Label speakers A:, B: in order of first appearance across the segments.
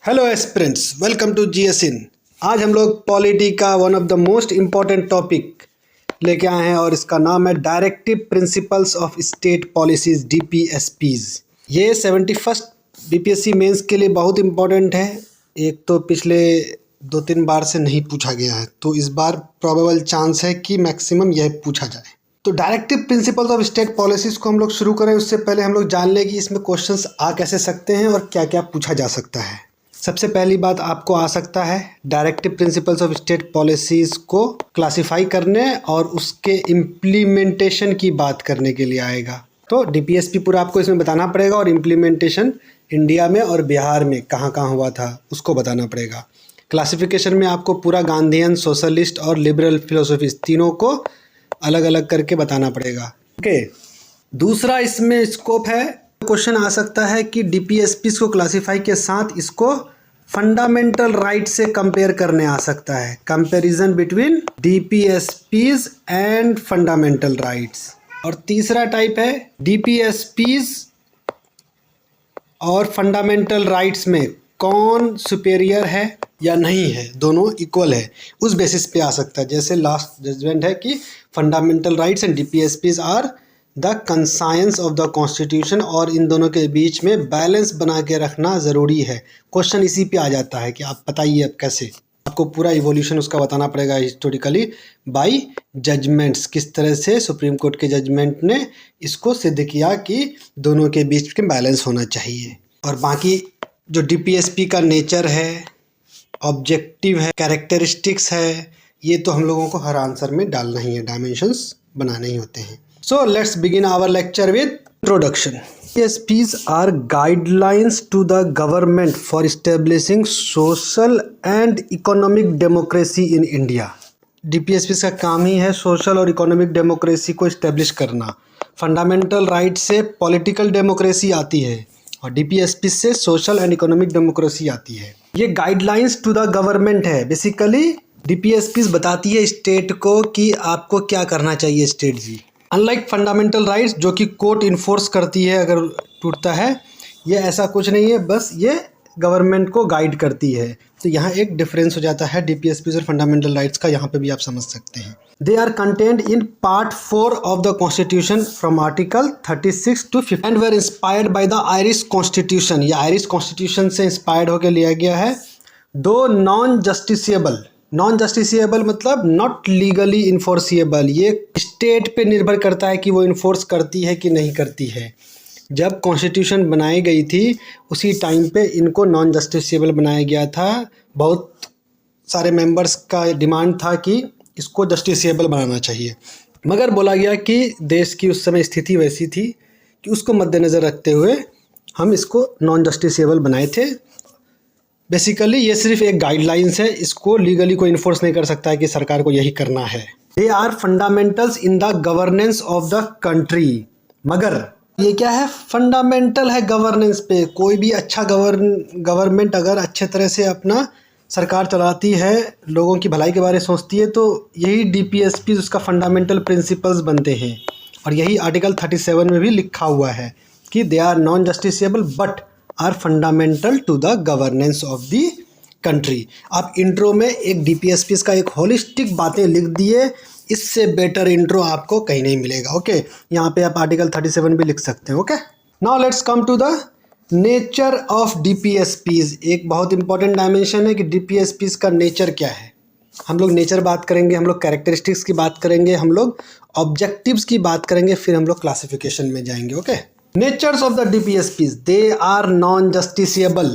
A: Hello aspirants, welcome to GS in. आज हम लोग पॉलिटी का one of the most important topic लेके आए हैं और इसका नाम है directive principles of state policies DPSPs. ये 71st बीपीएससी मेंस के लिए बहुत इम्पॉर्टेंट है। एक तो पिछले 2-3 बार से नहीं पूछा गया है, तो इस बार प्रोबेबल चांस है कि मैक्सिमम यह पूछा जाए। तो directive principles of state policies को हम लोग शुरू करें उससे पहले हम लोग जान लें कि इसमें क्वेश्चंस आ कैसे सकते हैं और क्या क्या पूछा जा सकता है। सबसे पहली बात आपको आ सकता है directive principles of state policies को क्लासिफाई करने और उसके इम्प्लीमेंटेशन की बात करने के लिए आएगा। तो डीपीएसपी पूरा आपको इसमें बताना पड़ेगा और इम्प्लीमेंटेशन इंडिया में और बिहार में कहाँ कहाँ हुआ था उसको बताना पड़ेगा। क्लासिफिकेशन में आपको पूरा गांधीयन, सोशलिस्ट और लिबरल फिलोसफीज तीनों को अलग अलग करके बताना पड़ेगा। ओके, दूसरा इसमें स्कोप है, क्वेश्चन आ सकता है कि डीपीएसपीज को क्लासिफाई के साथ इसको फंडामेंटल राइट से कंपेयर करने आ सकता है। Comparison between DPSPs and fundamental rights. और तीसरा टाइप है डीपीएसपीज और फंडामेंटल राइट्स में कौन सुपेरियर है या नहीं है, दोनों इक्वल है, उस बेसिस पे आ सकता है। जैसे लास्ट जजमेंट है कि fundamental rights and DPSPs are the conscience of the constitution, और इन दोनों के बीच में बैलेंस बना के रखना ज़रूरी है। क्वेश्चन इसी पे आ जाता है कि आप बताइए अब कैसे, आपको पूरा इवोल्यूशन उसका बताना पड़ेगा हिस्टोरिकली बाय जजमेंट्स, किस तरह से सुप्रीम कोर्ट के जजमेंट ने इसको सिद्ध किया कि दोनों के बीच में बैलेंस होना चाहिए। और बाकी जो डीपीएसपी का नेचर है, ऑब्जेक्टिव है, कैरेक्टरिस्टिक्स है, ये तो हम लोगों को हर आंसर में डालना ही है, डायमेंशंस बनाने ही होते हैं। So let's begin our lecture with introduction. DPSPs are guidelines to the government for establishing social and economic democracy in India. DPSPs का काम ही है सोशल और इकोनॉमिक डेमोक्रेसी को इस्टेब्लिश करना। फंडामेंटल राइट से पॉलिटिकल डेमोक्रेसी आती है और डीपीएसपी से सोशल एंड इकोनॉमिक डेमोक्रेसी आती है। ये गाइडलाइंस टू द गवर्नमेंट है। बेसिकली डीपीएसपीज बताती है स्टेट को कि आपको क्या करना चाहिए स्टेट जी। अनलाइक फंडामेंटल राइट्स जो कि कोर्ट इन्फोर्स करती है अगर टूटता है, ये ऐसा कुछ नहीं है, बस ये गवर्नमेंट को गाइड करती है। तो यहाँ एक डिफरेंस हो जाता है डीपीएसपी और फंडामेंटल राइट्स का, यहाँ पे भी आप समझ सकते हैं। They are content in part 4 of the constitution from article 36 to 50 and were inspired by the Irish constitution. ये आयरिश कॉन्स्टिट्यूशन से इंस्पायर्ड होकर लिया गया है। दो नॉन जस्टिसिएबल मतलब नॉट लीगली इन्फोर्सिएबल। ये स्टेट पे निर्भर करता है कि वो इन्फोर्स करती है कि नहीं करती है। जब कॉन्स्टिट्यूशन बनाई गई थी उसी टाइम पे इनको नॉन जस्टिसिएबल बनाया गया था। बहुत सारे मेंबर्स का डिमांड था कि इसको जस्टिसिएबल बनाना चाहिए, मगर बोला गया कि देश की उस समय स्थिति वैसी थी कि उसको मद्देनज़र रखते हुए हम इसको नॉन जस्टिसिएबल बनाए थे। बेसिकली ये सिर्फ एक गाइडलाइंस है, इसको लीगली कोई इन्फोर्स नहीं कर सकता है कि सरकार को यही करना है। They are fundamentals in the governance of the country. मगर ये क्या है, फंडामेंटल है गवर्नेंस पे। कोई भी अच्छा गवर्नमेंट अगर अच्छे तरह से अपना सरकार चलाती है, लोगों की भलाई के बारे में सोचती है, तो यही डीपीएसपी उसका फंडामेंटल प्रिंसिपल्स बनते हैं। और यही आर्टिकल 37 में भी लिखा हुआ है कि they are non justiciable but are fundamental to the governance of the country. आप इंट्रो में एक डीपीएसपीज का एक होलिस्टिक बातें लिख दिए, इससे बेटर इंट्रो आपको कहीं नहीं मिलेगा। ओके, यहाँ पे आप आर्टिकल 37 भी लिख सकते हैं। Okay, now let's come to the nature of DPSPs. एक बहुत इंपॉर्टेंट डायमेंशन है कि डीपीएसपीज का नेचर क्या है। हम लोग नेचर बात करेंगे, हम लोग कैरेक्टरिस्टिक्स की बात करेंगे, हम लोग ऑब्जेक्टिव्स की बात करेंगे, फिर हम लोग क्लासिफिकेशन में जाएंगे। Okay, natures of the DPSPs, they are non-justiciable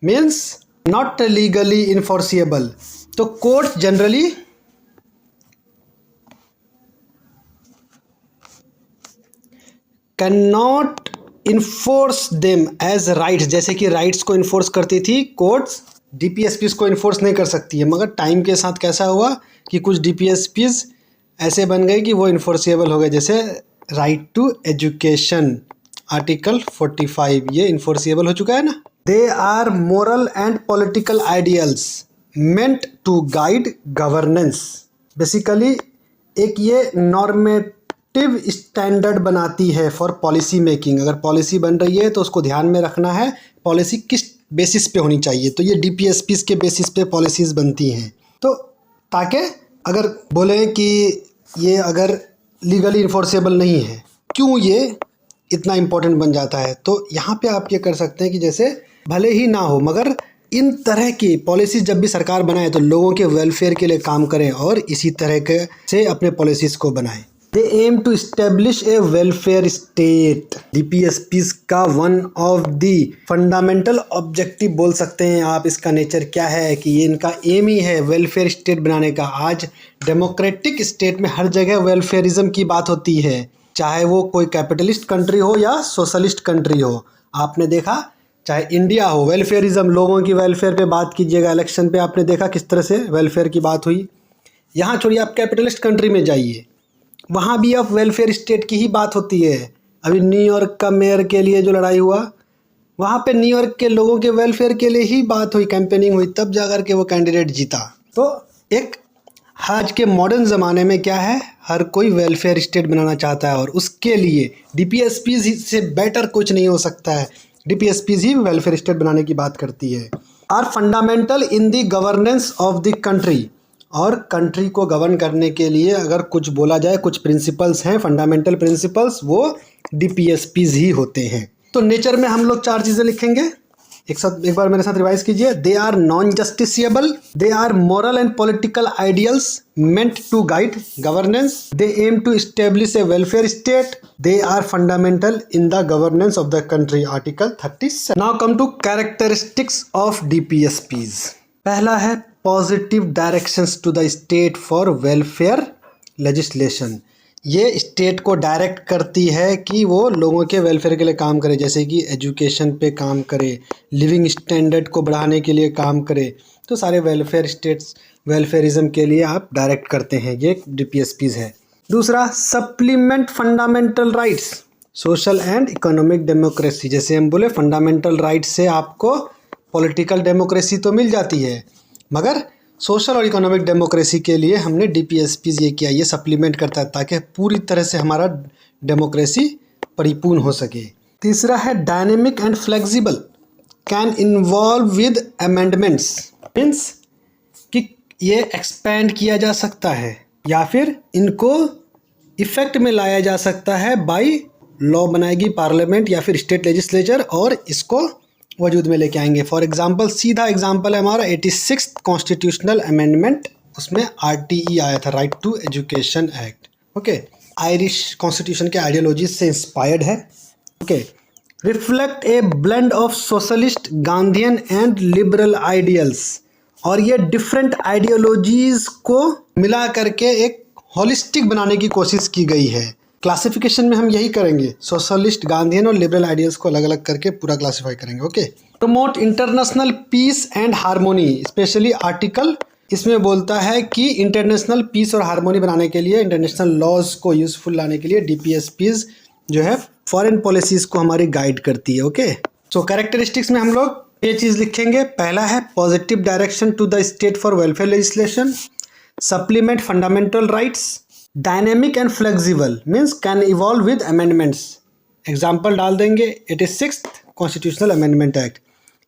A: means not legally enforceable. तो courts generally cannot enforce them as rights। जैसे कि rights को enforce करती थी कोर्ट्स, DPSPs को enforce नहीं कर सकती है। मगर टाइम के साथ कैसा हुआ कि कुछ DPSPs ऐसे बन गए कि वो enforceable हो गए। जैसे राइट टू एजुकेशन आर्टिकल 45, ये इन्फोर्सिएबल हो चुका है ना। They are moral and political ideals meant to guide governance. Basically एक ये नॉर्मेटिव स्टैंडर्ड बनाती है फॉर पॉलिसी मेकिंग। अगर पॉलिसी बन रही है तो उसको ध्यान में रखना है, पॉलिसी किस बेसिस पे होनी चाहिए। तो ये DPSPs के बेसिस पे पॉलिसीज़ बनती हैं। तो ताकि अगर बोलें कि ये अगर लीगली इन्फोर्सेबल नहीं है, क्यों ये इतना इम्पोर्टेंट बन जाता है, तो यहाँ पे आप ये कर सकते हैं कि जैसे भले ही ना हो मगर इन तरह की पॉलिसीज़ जब भी सरकार बनाए तो लोगों के वेलफेयर के लिए काम करें और इसी तरह के से अपने पॉलिसीज़ को बनाएं। They aim to establish a welfare state. DPSPs का one of the fundamental objective बोल सकते हैं आप। इसका नेचर क्या है कि ये इनका एम ही है वेलफेयर स्टेट बनाने का। आज डेमोक्रेटिक स्टेट में हर जगह वेलफेयरिज्म की बात होती है, चाहे वो कोई कैपिटलिस्ट कंट्री हो या सोशलिस्ट कंट्री हो। आपने देखा चाहे इंडिया हो, वेलफेयरिज्म, लोगों की वेलफेयर पे बात कीजिएगा। इलेक्शन पे आपने देखा किस तरह से वेलफेयर की बात हुई। यहाँ छोड़िए, आप कैपिटलिस्ट कंट्री में जाइए, वहाँ भी अब वेलफेयर स्टेट की ही बात होती है। अभी न्यूयॉर्क का मेयर के लिए जो लड़ाई हुआ, वहाँ पे न्यूयॉर्क के लोगों के वेलफेयर के लिए ही बात हुई, कैंपेनिंग हुई, तब जाकर के वो कैंडिडेट जीता। तो एक आज के मॉडर्न ज़माने में क्या है, हर कोई वेलफेयर स्टेट बनाना चाहता है और उसके लिए DPSPs से बेटर कुछ नहीं हो सकता है। DPSPs ही वेलफेयर स्टेट बनाने की बात करती है। Are fundamental in the governance of the country. और कंट्री को गवर्न करने के लिए अगर कुछ बोला जाए, कुछ प्रिंसिपल्स हैं, फंडामेंटल प्रिंसिपल्स, वो DPSPs ही होते हैं। तो नेचर में हम लोग 4 चीज़ें लिखेंगे, एक बार मेरे साथ रिवाइज कीजिए। They are non justiciable, they are moral and political ideals meant to guide governance, they aim to establish a welfare state, they are fundamental in the governance of the country, article 37। Now come to characteristics of DPSPs। पहला है positive directions to the state for welfare legislation. ये state को direct करती है कि वो लोगों के वेलफेयर के लिए काम करे, जैसे कि एजुकेशन पे काम करे, लिविंग स्टैंडर्ड को बढ़ाने के लिए काम करे। तो सारे वेलफेयर स्टेट्स वेलफेयरिज्म के लिए आप डायरेक्ट करते हैं, ये DPSPs है। दूसरा, supplement fundamental rights, social and economic democracy. जैसे हम बोले फंडामेंटल राइट्स से आपको पॉलिटिकल डेमोक्रेसी तो मिल जाती है, मगर सोशल और इकोनॉमिक डेमोक्रेसी के लिए हमने DPSPs ये किया, ये सप्लीमेंट करता है ताकि पूरी तरह से हमारा डेमोक्रेसी परिपूर्ण हो सके। तीसरा है dynamic and flexible, can involve with amendments, means कि ये एक्सपेंड किया जा सकता है या फिर इनको इफेक्ट में लाया जा सकता है बाय लॉ बनाएगी पार्लियामेंट या फिर स्टेट लेजिस्लेचर और इसको वजूद में लेके आएंगे। फॉर एग्जांपल, सीधा एग्जांपल है हमारा 86 कॉन्स्टिट्यूशनल अमेंडमेंट, उसमें RTE आया था, right to education act. Okay, Irish constitution के आइडियोलॉजी से इंस्पायर्ड है। Okay, reflect a blend of socialist, Gandhian and liberal ideals. और ये डिफरेंट आइडियोलॉजीज को मिला करके एक होलिस्टिक बनाने की कोशिश की गई है। क्लासिफिकेशन में हम यही करेंगे, सोशलिस्ट, गांधीयन और लिबरल आइडियल्स को अलग अलग करके पूरा क्लासिफाई करेंगे। Okay, promote international peace and harmony, specially article इसमें बोलता है कि इंटरनेशनल पीस और हार्मोनी बनाने के लिए, इंटरनेशनल लॉज को यूजफुल लाने के लिए DPSPs जो है फॉरेन पॉलिसीज़ को हमारी गाइड करती है। ओके, सो कैरेक्टरिस्टिक्स में हम लोग ये चीज़ लिखेंगे। पहला है positive direction to the state for welfare legislation, supplement fundamental rights, dynamic and flexible means can evolve with amendments. Example डाल देंगे 86 constitutional amendment act,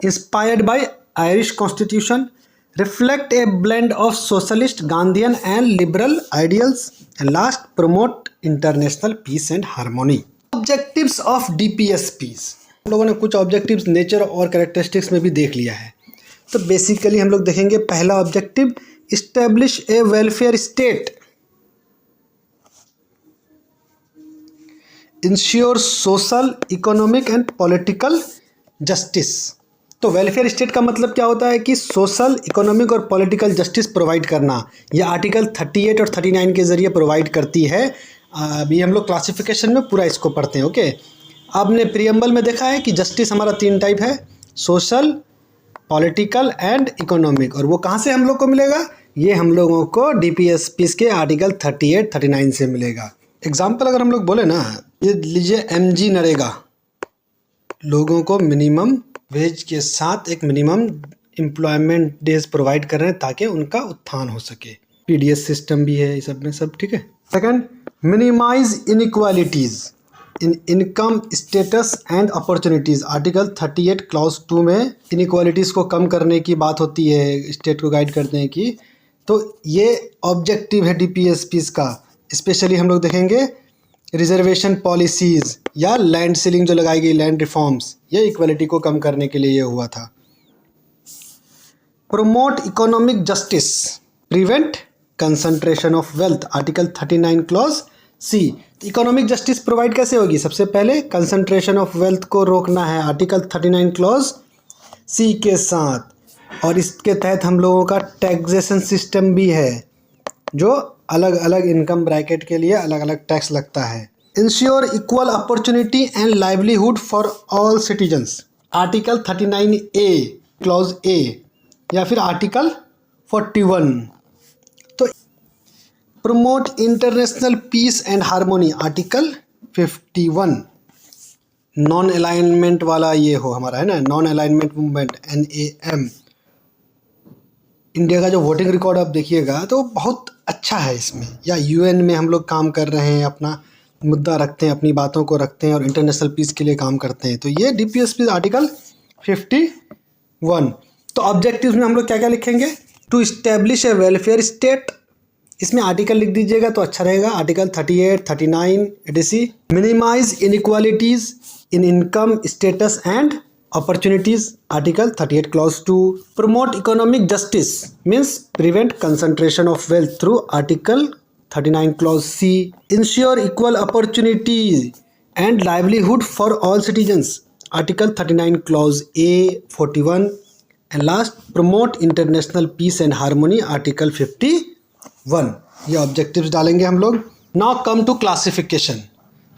A: inspired by Irish constitution, reflect a blend of socialist, Gandhian and liberal ideals, and last promote international peace and harmony. Objectives of DPSPs, हम लोगों ने कुछ objectives nature और characteristics में भी देख लिया है। तो बेसिकली हम लोग देखेंगे पहला objective, establish a welfare state, ensure social, economic and political justice. तो वेलफेयर स्टेट का मतलब क्या होता है कि सोशल, इकोनॉमिक और पॉलिटिकल जस्टिस प्रोवाइड करना। यह आर्टिकल 38 और 39 के ज़रिए प्रोवाइड करती है। अभी हम लोग क्लासिफिकेशन में पूरा इसको पढ़ते हैं। ओके, आपने प्रीएम्बल में देखा है कि जस्टिस हमारा 3 टाइप है, सोशल, पॉलिटिकल एंड इकोनॉमिक। और वो कहाँ से हम लोग को मिलेगा? ये हम लोगों को DPSPs के आर्टिकल 38, 39 से मिलेगा। एग्जाम्पल अगर हम लोग बोले ना, ये लीजिए MG नरेगा, लोगों को मिनिमम वेज के साथ एक मिनिमम एम्प्लॉयमेंट डेज प्रोवाइड कर रहे हैं ताकि उनका उत्थान हो सके। PDS सिस्टम भी है, ये सब में सब ठीक है। Second, minimise inequalities, in income status and opportunities, article 38 clause 2 में इनइक्वालिटीज़ को कम करने की बात होती है, स्टेट को गाइड करने की। तो ये ऑब्जेक्टिव है डीपीएसपीज़ का। स्पेशली हम लोग देखेंगे रिजर्वेशन पॉलिसीज़ या लैंड सीलिंग जो लगाई गई, लैंड रिफॉर्म्स, ये इक्वालिटी को कम करने के लिए ये हुआ था। Promote economic justice, prevent concentration of wealth, article 39 clause C. Economic justice provide कैसे होगी? सबसे पहले कंसंट्रेशन ऑफ वेल्थ को रोकना है आर्टिकल 39 क्लॉज सी के साथ, और इसके तहत हम लोगों का टैक्सेशन सिस्टम भी है जो अलग अलग इनकम ब्रैकेट के लिए अलग अलग टैक्स लगता है। Ensure equal opportunity and livelihood for all citizens, article 39A clause A या फिर आर्टिकल 41। तो promote international peace and harmony, article 51। Non alignment वाला ये हो हमारा, है ना, non alignment movement, NAM। India का जो वोटिंग रिकॉर्ड आप देखिएगा तो बहुत अच्छा है इसमें, या UN में हम लोग काम कर रहे हैं, अपना मुद्दा रखते हैं, अपनी बातों को रखते हैं और इंटरनेशनल पीस के लिए काम करते हैं। तो ये DPSP आर्टिकल 51। तो ऑब्जेक्टिव्स में हम लोग क्या क्या लिखेंगे? To establish a welfare state, इसमें आर्टिकल लिख दीजिएगा तो अच्छा रहेगा, article 38, 39 etc। Minimise inequalities in income status and opportunities, article 38 clause 2। promote economic justice means prevent concentration of wealth through article 39 clause C। ensure equal opportunity and livelihood for all citizens, article 39 clause A 41। and last, promote international peace and harmony, article 51। ये objectives डालेंगे हम लोग। Now come to classification.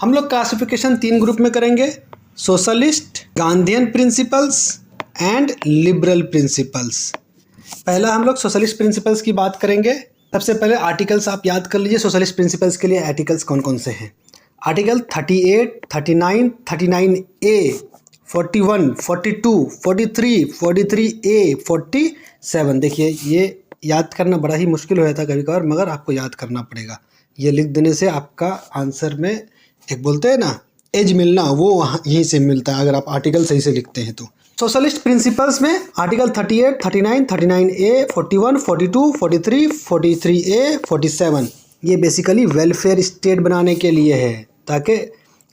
A: हम लोग classification 3 group में करेंगे, socialist, Gandhian principles and liberal principles. पहला हम लोग सोशलिस्ट प्रिंसिपल्स की बात करेंगे। सबसे पहले आर्टिकल्स आप याद कर लीजिए सोशलिस्ट प्रिंसिपल्स के लिए। आर्टिकल्स कौन कौन से हैं? Article 38, 39, 39A, 41, 42, 43, 43A, 47। देखिए ये याद करना बड़ा ही मुश्किल हो जाता है कभी कभार, मगर आपको याद करना पड़ेगा। ये लिख देने से आपका आंसर में एक बोलते हैं ना एज मिलना, वो वहाँ यहीं से मिलता है अगर आप आर्टिकल सही से लिखते हैं तो। सोशलिस्ट प्रिंसिपल्स में आर्टिकल 38, 39, 39A, 41, 42, 43, 43A, 47 ये बेसिकली वेलफेयर स्टेट बनाने के लिए है, ताकि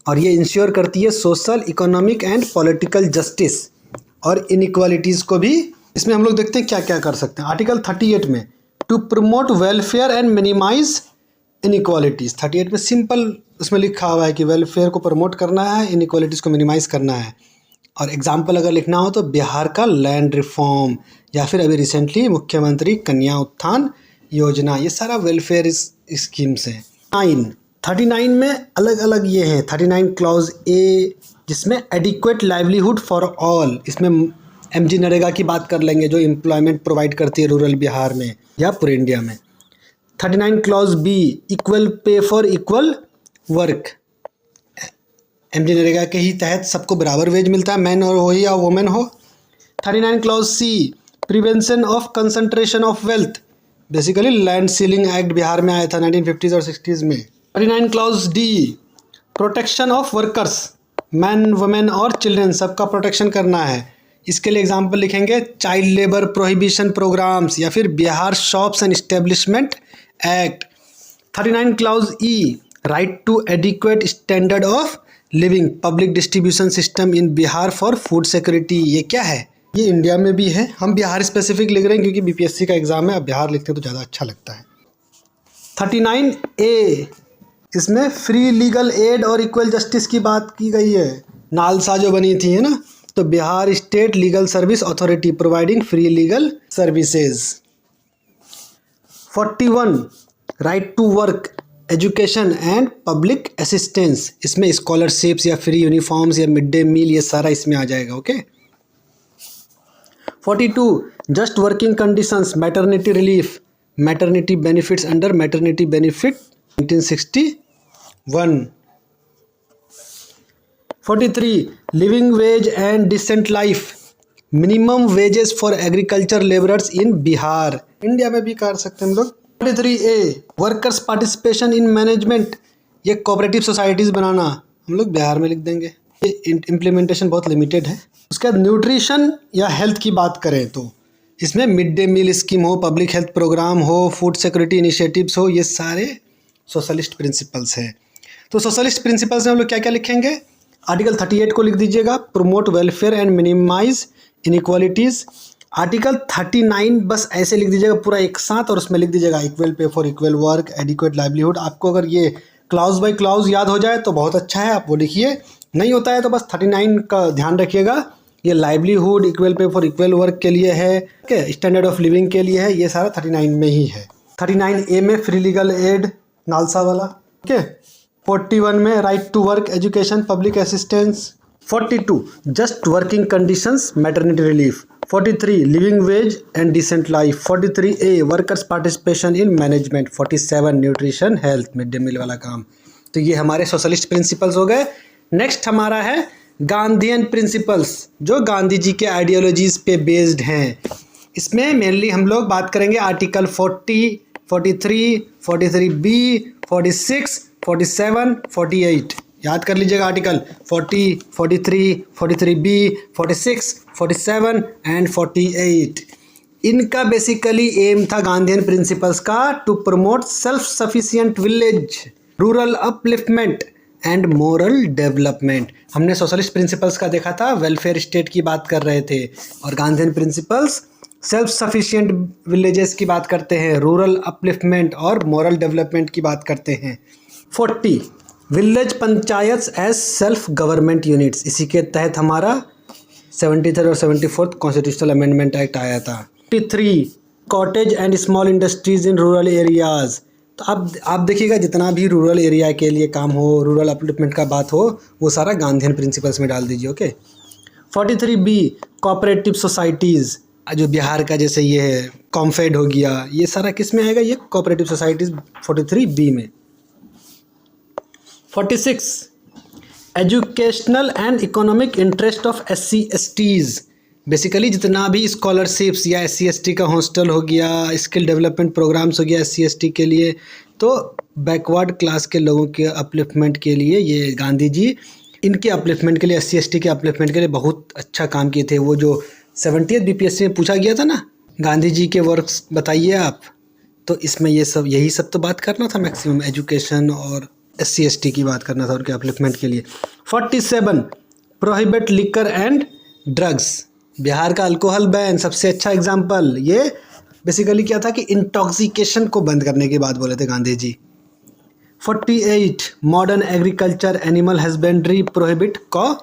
A: और ये इंश्योर करती है social, economic and political justice और इनइक्वालिटीज़ को भी। इसमें हम लोग देखते हैं क्या क्या कर सकते हैं। आर्टिकल 38 में to promote welfare and minimise inequalities, 38 में सिंपल उसमें लिखा हुआ है कि वेलफेयर को प्रमोट करना है, इनइक्वालिटीज़ को मिनिमाइज़ करना है। और एग्जाम्पल अगर लिखना हो तो बिहार का लैंड रिफॉर्म, या फिर अभी रिसेंटली मुख्यमंत्री कन्या उत्थान योजना, ये सारा वेलफेयर स्कीम्स हैं। 39 में अलग अलग ये हैं। 39 क्लॉज A जिसमें एडिक्वेट लाइवलीहुड फॉर ऑल, इसमें MG नरेगा की बात कर लेंगे जो एम्प्लॉयमेंट प्रोवाइड करती है रूरल बिहार में या पूरे इंडिया में। 39 clause B equal pay for equal work, MG NREGA के ही तहत सबको बराबर वेज मिलता है, मैन हो या वुमेन हो। 39 clause C prevention of concentration of wealth, basically land ceiling act Bihar में आया था 1950s और 60s में। 39 clause D protection of workers, man women और चिल्ड्रन सबका प्रोटेक्शन करना है। इसके लिए एग्जाम्पल लिखेंगे चाइल्ड लेबर प्रोहिबिशन प्रोग्राम्स या फिर Bihar shops and establishment act. 39 clause E right to adequate standard of living, public distribution system in Bihar for food security. ये क्या है? ये इंडिया में भी है, हम बिहार स्पेसिफिक लिख रहे हैं क्योंकि BPSC का एग्जाम है, अब बिहार लिखते हैं तो ज़्यादा अच्छा लगता है। 39A इसमें फ्री लीगल एड और इक्वल जस्टिस की बात की गई है, नालसा जो बनी थी, है ना, तो Bihar state legal service authority providing free legal services. 41 right to work, education and public assistance, इसमें स्कॉलरशिप्स या फ्री यूनिफॉर्म्स या मिड डे मील ये सारा इसमें आ जाएगा। Okay. 42 just working conditions, maternity relief, maternity benefits under maternity benefit 1961। 43 living wage and decent life, minimum wages for agriculture labourers in Bihar, India में भी कर सकते हैं हम लोग। 43A workers participation in management, ये कोऑपरेटिव सोसाइटीज़ बनाना, हम लोग बिहार में लिख देंगे। ये इम्प्लीमेंटेशन बहुत लिमिटेड है। उसके बाद न्यूट्रिशन या हेल्थ की बात करें तो इसमें मिड डे मील स्कीम हो, पब्लिक हेल्थ प्रोग्राम हो, फूड सिक्योरिटी इनिशिएटिव्स हो, ये सारे सोशलिस्ट प्रिंसिपल्स हैं। तो सोशलिस्ट प्रिंसिपल्स में हम लोग क्या क्या लिखेंगे? आर्टिकल 38 को लिख दीजिएगा, promote welfare and minimise inequalities. Article 39 बस ऐसे लिख दीजिएगा पूरा एक साथ, और उसमें लिख दीजिएगा equal pay for equal work, adequate livelihood. आपको अगर ये क्लाउज बाय क्लाउज याद हो जाए तो बहुत अच्छा है, आप वो लिखिए। नहीं होता है तो बस 39 का ध्यान रखिएगा। ये livelihood, equal pay for equal work के लिए है, ठीक है, स्टैंडर्ड ऑफ लिविंग के लिए है, ये सारा 39 में ही है। 39A में फ्री लीगल एड, नालसा वाला, ठीक है। 41 में right to work, education, public assistance. 42 just working conditions, maternity relief. 43 living wage and decent life. 43A workers participation in management. 47 nutrition health, mid day meal वाला काम। तो ये हमारे सोशलिस्ट प्रिंसिपल्स हो गए। नेक्स्ट हमारा है गांधीयन प्रिंसिपल्स, जो गांधी जी के आइडियोलॉजीज पे बेस्ड हैं। इसमें मेनली हम लोग बात करेंगे आर्टिकल 40, 43, 43B, 46, 47, 48। याद कर लीजिएगा आर्टिकल 40, 43, 43B, 46, 47 एंड 48। इनका बेसिकली एम था गांधीयन प्रिंसिपल्स का to promote self sufficient village, rural upliftment and moral development. हमने सोशलिस्ट प्रिंसिपल्स का देखा था, वेलफेयर स्टेट की बात कर रहे थे, और Gandhian principles self sufficient villages की बात करते हैं, रूरल अपलिफ्टमेंट और मोरल डेवलपमेंट की बात करते हैं। 40 village panchayat as self government units, इसी के तहत हमारा 73 और 74 कॉन्स्टिट्यूशनल अमेंडमेंट एक्ट आया था। 53 cottage and small industries in rural areas. तो अब आप देखिएगा जितना भी रूरल एरिया के लिए काम हो, रूरल अपलिफ्टमेंट का बात हो, वो सारा गांधीयन प्रिंसिपल्स में डाल दीजिए, ओके। 43B कोऑपरेटिव सोसाइटीज़, जो बिहार का जैसे ये है कॉम्फेड हो गया, ये सारा किस में आएगा? ये कोऑपरेटिव सोसाइटीज़ 43B में। 46 educational and economic interest of SC/STs। Basically जितना भी स्कॉलरशिप्स या SC/ST का हॉस्टल हो गया, स्किल डेवलपमेंट प्रोग्राम्स हो गया SC/ST के लिए, तो बैकवर्ड क्लास के लोगों के अपलिफ्टमेंट के लिए ये गांधी जी इनके अपलिफ्टमेंट के लिए, SC/ST के अपलिफ्टमेंट के लिए बहुत अच्छा काम किए थे। वो जो 70th BPSC में पूछा गया था ना, गांधी जी के वर्क्स बताइए आप, तो इसमें ये सब यही सब तो बात करना था मैक्सिमम, एजुकेशन और SC/ST की बात करना था उनके अपलिफ्टमेंट के लिए। 47 prohibit liquor and drugs, Bihar का अल्कोहल बैन सबसे अच्छा एग्जाम्पल। ये बेसिकली क्या था कि इंटॉक्सिकेशन को बंद करने की बात बोले थे Gandhi ji. 48 modern agriculture animal husbandry prohibit cow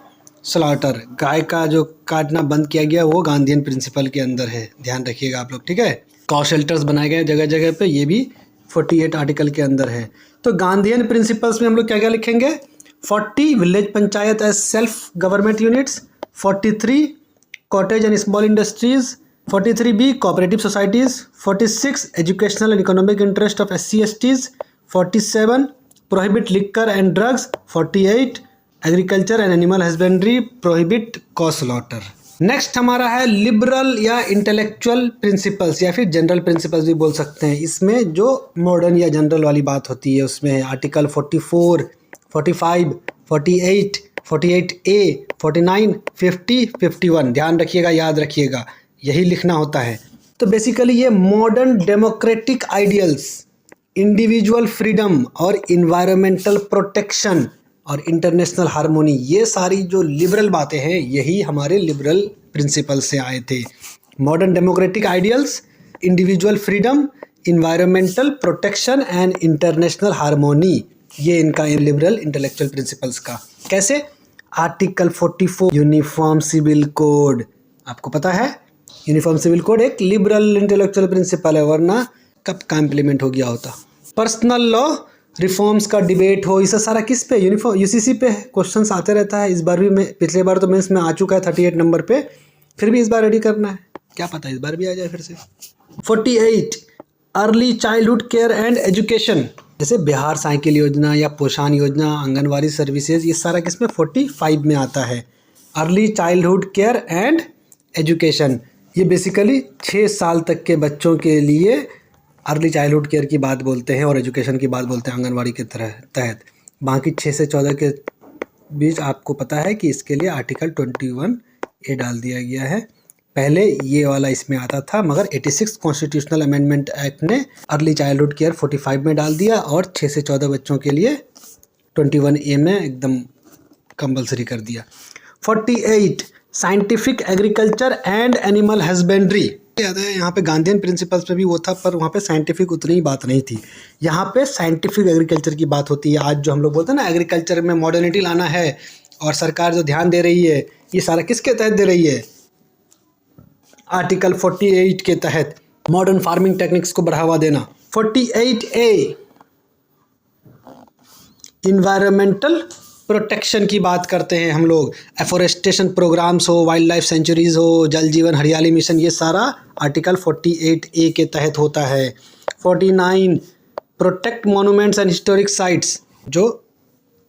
A: slaughter, गाय का जो काटना बंद किया गया वो गांधीयन प्रिंसिपल के अंदर है, ध्यान रखिएगा आप लोग, ठीक है। कॉ शेल्टर्स बनाए गए जगह जगह पे, ये भी 48 आर्टिकल के अंदर है। तो गांधीयन प्रिंसिपल्स में हम लोग क्या क्या लिखेंगे? 40 village panchayat as self government units. 43 cottage and small industries. 43B cooperative societies. 46 educational and economic interest of SC/STs। 47 prohibit liquor and drugs. 48 agriculture and animal husbandry prohibit cow slaughter. Next हमारा है liberal या intellectual principles, या फिर general principles भी बोल सकते हैं। इसमें जो मॉडर्न या जनरल वाली बात होती है उसमें आर्टिकल 44, 45, 48, 48A, 49, 50, 51। ध्यान रखिएगा, याद रखिएगा, यही लिखना होता है। तो बेसिकली ये modern democratic ideals, individual freedom और इन्वायरमेंटल प्रोटेक्शन और इंटरनेशनल हार्मोनी, ये सारी जो लिबरल बातें हैं यही हमारे लिबरल प्रिंसिपल से आए थे। Modern democratic ideals, individual freedom, environmental protection and international harmony, ये इनका लिबरल इंटेलेक्चुअल प्रिंसिपल्स का। कैसे? आर्टिकल 44 यूनिफॉर्म सिविल कोड, आपको पता है यूनिफॉर्म सिविल कोड एक लिबरल इंटेलेक्चुअल प्रिंसिपल है, वरना कब का इम्प्लीमेंट हो गया होता। पर्सनल लॉ रिफॉर्म्स का डिबेट हो, इसे सारा किस पे? यूनिफॉर्म UCC पे क्वेश्चंस आते रहता है। इस बार भी मैं, पिछले बार तो मेंस में आ चुका है 38 नंबर पे, फिर भी इस बार रेडी करना है, क्या पता इस बार भी आ जाए फिर से। 48 early childhood care and education, जैसे बिहार साइकिल योजना या पोषण योजना, आंगनवाड़ी सर्विसेज, ये सारा किस में? 45 में आता है। Early childhood care and education, ये बेसिकली 6 साल तक के बच्चों के लिए अर्ली चाइल्डहुड केयर की बात बोलते हैं और एजुकेशन की बात बोलते हैं आंगनवाड़ी के तहत। बाकी 6 से 14 के बीच आपको पता है कि इसके लिए आर्टिकल 21A डाल दिया गया है। पहले ये वाला इसमें आता था, मगर 86 कॉन्स्टिट्यूशनल अमेंडमेंट एक्ट ने अर्ली चाइल्डहुड केयर 45 में डाल दिया और 6 से 14 बच्चों के लिए 21A में एकदम कंपल्सरी कर दिया। 48 scientific agriculture and animal husbandry. याद है यहाँ पे गांधीयन प्रिंसिपल्स पे भी वो था, पर वहाँ पे साइंटिफिक उतनी ही बात नहीं थी। यहाँ पे साइंटिफिक एग्रीकल्चर की बात होती है। आज जो हम लोग बोलते हैं ना एग्रीकल्चर में मॉडर्निटी लाना है और सरकार जो ध्यान दे रही है, ये सारा किसके तहत दे रही है? आर्टिकल 48 के तहत मॉडर्न फार्मिंग टेक्निक्स को बढ़ावा देना। 48A इन्वायरमेंटल प्रोटेक्शन की बात करते हैं हम लोग। एफोरेस्टेशन प्रोग्राम्स हो, वाइल्ड लाइफ सेंचुरीज हो, जल जीवन हरियाली मिशन, ये सारा आर्टिकल 48A के तहत होता है। 49 protect monuments and historic sites, जो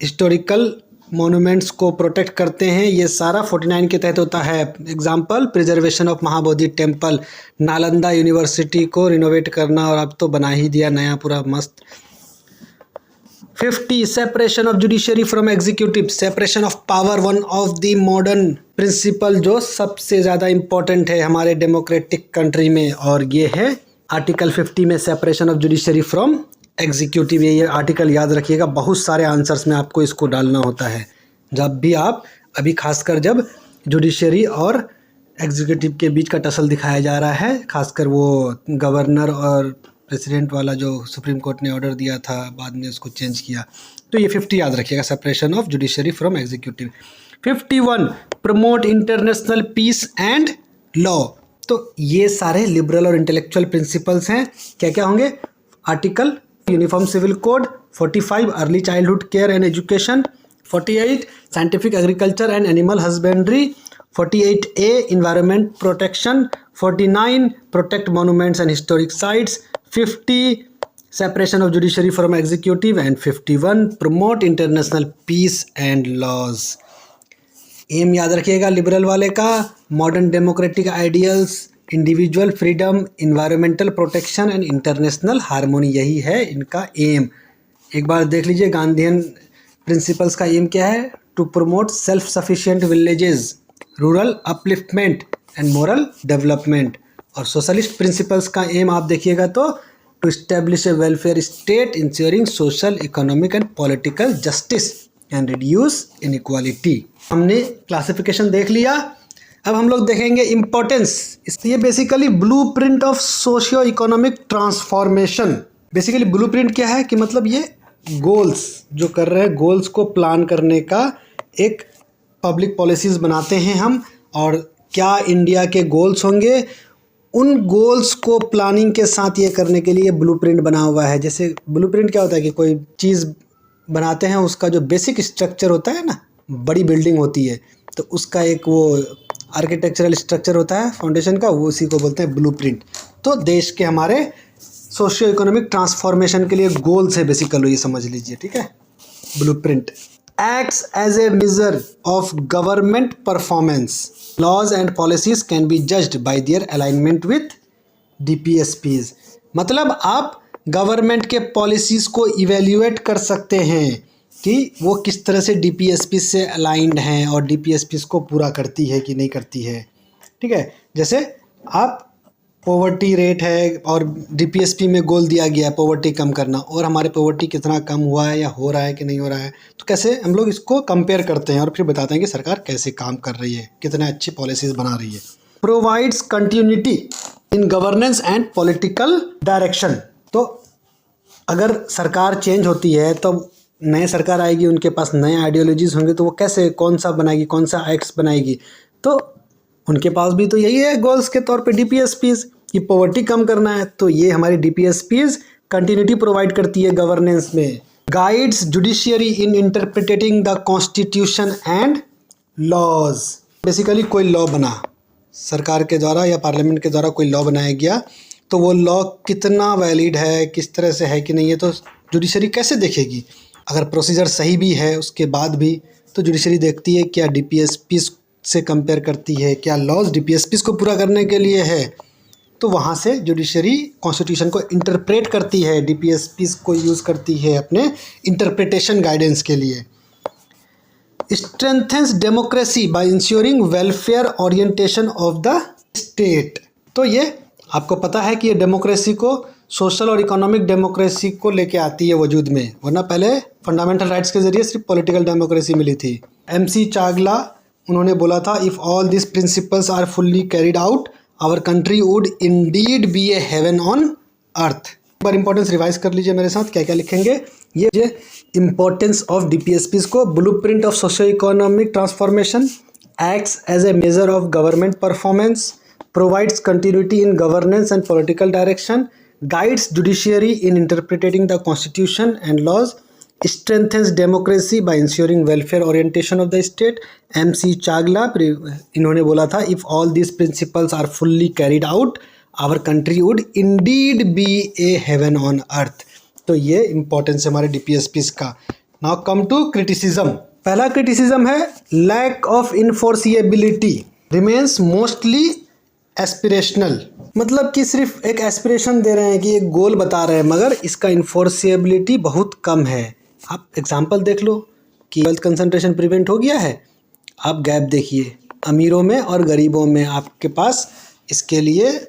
A: हिस्टोरिकल मॉन्यूमेंट्स को प्रोटेक्ट करते हैं, ये सारा 49 के तहत होता है। Example preservation of Mahabodhi temple, Nalanda university को रिनोवेट करना, और अब तो बना ही दिया नया पूरा मस्त। 50 separation of judiciary from executive, separation of power, one of the modern principle जो सबसे ज़्यादा इम्पोर्टेंट है हमारे डेमोक्रेटिक कंट्री में, और ये है आर्टिकल 50 में separation of judiciary from executive. ये आर्टिकल याद रखिएगा, बहुत सारे आंसर्स में आपको इसको डालना होता है जब भी आप, अभी खासकर जब जुडिशरी और एग्जीक्यूटिव के बीच का टसल दिखाया जा रहा है, खासकर वो गवर्नर और प्रेसिडेंट वाला जो सुप्रीम कोर्ट ने ऑर्डर दिया था, बाद में उसको चेंज किया। तो ये 50 याद रखिएगा, separation of judiciary from executive. 51 promote international peace and law. तो ये सारे लिबरल और इंटेलेक्चुअल प्रिंसिपल्स हैं। क्या क्या होंगे? Article uniform civil code, 45 early childhood care and education, 48 scientific agriculture and animal husbandry, 48A environment protection, 49 protect monuments and historic sites, 50 separation of judiciary from executive and 51 promote international peace and laws. Aim याद रखिएगा liberal वाले का, modern democratic ideals, individual freedom, environmental protection and international harmony, यही है इनका M. एक बार देख लीजिए गांधीयन प्रिंसिपल्स का एम क्या है? To promote self sufficient villages, rural upliftment and moral development. और सोशलिस्ट प्रिंसिपल्स का एम आप देखिएगा तो to establish a welfare state ensuring social economic and political justice and reduce inequality. हमने क्लासिफिकेशन देख लिया, अब हम लोग देखेंगे इम्पोर्टेंस। ये basically blueprint of socio economic transformation. Basically blueprint क्या है कि मतलब ये गोल्स जो कर रहे हैं, गोल्स को प्लान करने का एक पब्लिक पॉलिसीज़ बनाते हैं हम, और क्या इंडिया के गोल्स होंगे, उन गोल्स को प्लानिंग के साथ ये करने के लिए ब्लूप्रिंट बना हुआ है। जैसे ब्लूप्रिंट क्या होता है कि कोई चीज़ बनाते हैं, उसका जो बेसिक स्ट्रक्चर होता है ना, बड़ी बिल्डिंग होती है तो उसका एक वो आर्किटेक्चरल स्ट्रक्चर होता है फाउंडेशन का, वो उसी को बोलते हैं ब्लूप्रिंट। तो देश के हमारे सोशियो इकोनॉमिक ट्रांसफॉर्मेशन के लिए गोल्स है बेसिकली, ये समझ लीजिए, ठीक है। Blueprint acts as a measure of government performance. Laws and policies can be judged by their alignment with DPSPs. मतलब आप गवर्नमेंट के पॉलिसीज़ को इवेल्युएट कर सकते हैं कि वो किस तरह से DPSP से अलाइंड हैं और DPSPs को पूरा करती है कि नहीं करती है, ठीक है। जैसे आप पॉवर्टी रेट है और DPSP में गोल दिया गया है पॉवर्टी कम करना, और हमारे पॉवर्टी कितना कम हुआ है या हो रहा है कि नहीं हो रहा है, तो कैसे हम लोग इसको कंपेयर करते हैं और फिर बताते हैं कि सरकार कैसे काम कर रही है, कितने अच्छी पॉलिसीज़ बना रही है। Provides continuity in governance and political direction. तो अगर सरकार चेंज होती है तो नई सरकार आएगी, उनके पास नए आइडियोलॉजीज़ होंगे, तो वो कैसे कौन सा बनाएगी, कौन सा एक्ट्स बनाएगी, तो उनके पास भी तो यही है गोल्स के तौर पे DPSPs कि पॉवर्टी कम करना है, तो ये हमारी DPSPs कंटिन्यूटी प्रोवाइड करती है गवर्नेंस में। Guides judiciary in interpreting the constitution and laws. Basically कोई लॉ बना सरकार के द्वारा या पार्लियामेंट के द्वारा, कोई लॉ बनाया गया, तो वो लॉ कितना वैलिड है, किस तरह से है कि नहीं है, तो जुडिशरी कैसे देखेगी। अगर प्रोसीजर सही भी है उसके बाद भी तो जुडिशरी देखती है क्या DPSPs से कंपेयर करती है, क्या लॉज DPSPs को पूरा करने के लिए है, तो वहाँ से जुडिशरी कॉन्स्टिट्यूशन को इंटरप्रेट करती है, DPSPs को यूज़ करती है अपने इंटरप्रिटेशन गाइडेंस के लिए। Strengthens democracy by ensuring welfare orientation of the state. तो ये आपको पता है कि ये डेमोक्रेसी को, सोशल और इकोनॉमिक डेमोक्रेसी को लेके आती है वजूद में, वरना पहले फंडामेंटल राइट्स के जरिए सिर्फ पॉलिटिकल डेमोक्रेसी मिली थी। MC चागला उन्होंने बोला था, if all this principles are fully carried out our country would indeed be a heaven on earth. एक बार इंपॉर्टेंस रिवाइज कर लीजिए मेरे साथ, क्या क्या लिखेंगे। ये इंपॉर्टेंस ऑफ DPSPs को, blueprint of socio economic transformation, acts as a measure of government performance, provides continuity in governance and political direction, guides judiciary in interpreting the constitution and laws, strengthens democracy by ensuring welfare orientation of the state। MC चागला इन्होंने बोला था, if all these principles are fully carried out our country would indeed be a heaven on earth। तो ये importance है हमारे DPSPs का। Now come to criticism. पहला criticism है lack of enforceability remains mostly aspirational. मतलब कि सिर्फ एक एस्पिरेशन दे रहे हैं कि एक गोल बता रहे हैं, मगर इसका इन्फोर्सिएबिलिटी बहुत कम है। आप एग्जांपल देख लो कि वेल्थ कंसंट्रेशन प्रिवेंट हो गया है। आप गैप देखिए अमीरों में और गरीबों में, आपके पास इसके लिए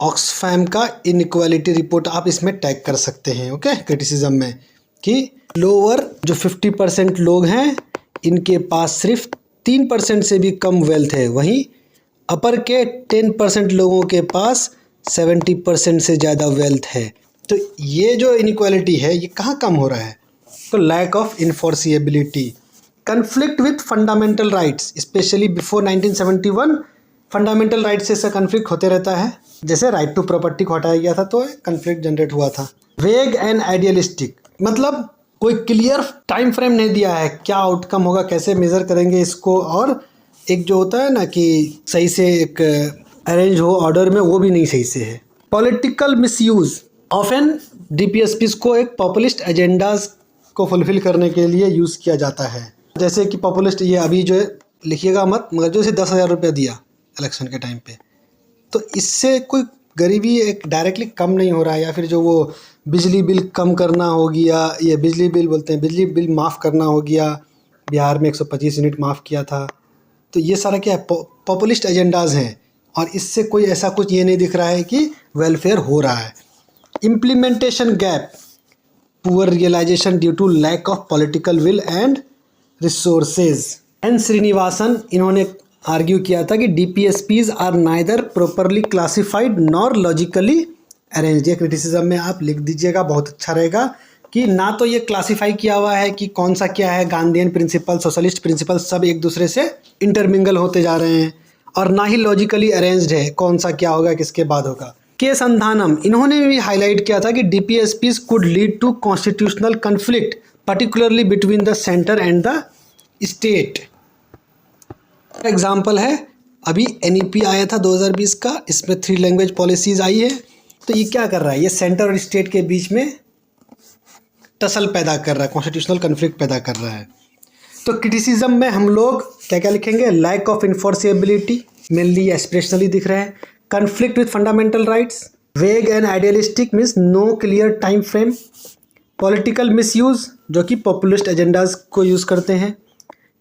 A: ऑक्सफैम का इनइक्वालिटी रिपोर्ट आप इसमें टैग कर सकते हैं। ओके, क्रिटिसिज्म में कि लोअर जो 50% लोग हैं इनके पास सिर्फ 3% से भी कम वेल्थ है, वहीं अपर के 10% लोगों के पास 70% से ज़्यादा वेल्थ है। तो ये जो इनइक्वालिटी है ये कहाँ कम हो रहा है? तो lack of enforceability, conflict with fundamental rights, specially before 1971 fundamental rights से इसका कन्फ्लिक्ट होते रहता है। जैसे राइट टू प्रॉपर्टी को हटाया गया था तो कन्फ्लिक्ट जनरेट हुआ था। वेग एंड आइडियलिस्टिक, मतलब कोई क्लियर टाइम फ्रेम नहीं दिया है, क्या आउटकम होगा, कैसे मेज़र करेंगे इसको, और एक जो होता है ना कि सही से एक अरेंज हो ऑर्डर में, वो भी नहीं सही से है। पॉलिटिकल मिसयूज़, ऑफन DPSPs को एक पॉपुलिस्ट एजेंडाज को फुलफिल करने के लिए यूज़ किया जाता है। जैसे कि पॉपुलिस्ट, ये अभी जो है लिखिएगा मत, मगर जो इसे 10,000 रुपया दिया इलेक्शन के टाइम पे, तो इससे कोई गरीबी एक डायरेक्टली कम नहीं हो रहा है। या फिर जो वो बिजली बिल कम करना हो गया, ये बिजली बिल बोलते हैं, बिजली बिल माफ़ करना हो गया, बिहार में 125 यूनिट माफ़ किया था। तो ये सारा क्या है, पॉपुलिस्ट एजेंडाज़ हैं, और इससे कोई ऐसा कुछ ये नहीं दिख रहा है कि वेलफेयर हो रहा है। Implementation gap, poor realisation due to lack of political will and resources. N Srinivasan इन्होंने आर्ग्यू किया था कि DPSPs are neither properly classified nor logically arrange. ये क्रिटिसिज्म में आप लिख दीजिएगा, बहुत अच्छा रहेगा कि ना तो ये क्लासीफाई किया हुआ है कि कौन सा क्या है, गांधीयन प्रिंसिपल, सोशलिस्ट प्रिंसिपल सब एक दूसरे से इंटरमिंगल होते जा रहे हैं, और ना ही लॉजिकली अरेंज्ड है कौन सा क्या होगा किसके बाद होगा। के संधानम इन्होंने भी हाईलाइट किया था कि DPSPs could lead to constitutional conflict particularly between the centre and the state. Example है अभी NEP आया था 2020 का, इसमें 3 लैंग्वेज पॉलिसीज़ आई है। तो ये क्या कर रहा है, ये सेंटर और स्टेट के बीच में टसल पैदा कर रहा है, कॉन्स्टिट्यूशनल कन्फ्लिक्ट पैदा कर रहा है। तो क्रिटिसिज्म में हम लोग क्या क्या लिखेंगे, lack of enforceability, mainly aspirationally दिख रहा है, conflict with fundamental rights, vague and idealistic means no clear time frame, political misuse जो कि पॉपुलिस्ट एजेंडाज को यूज़ करते हैं,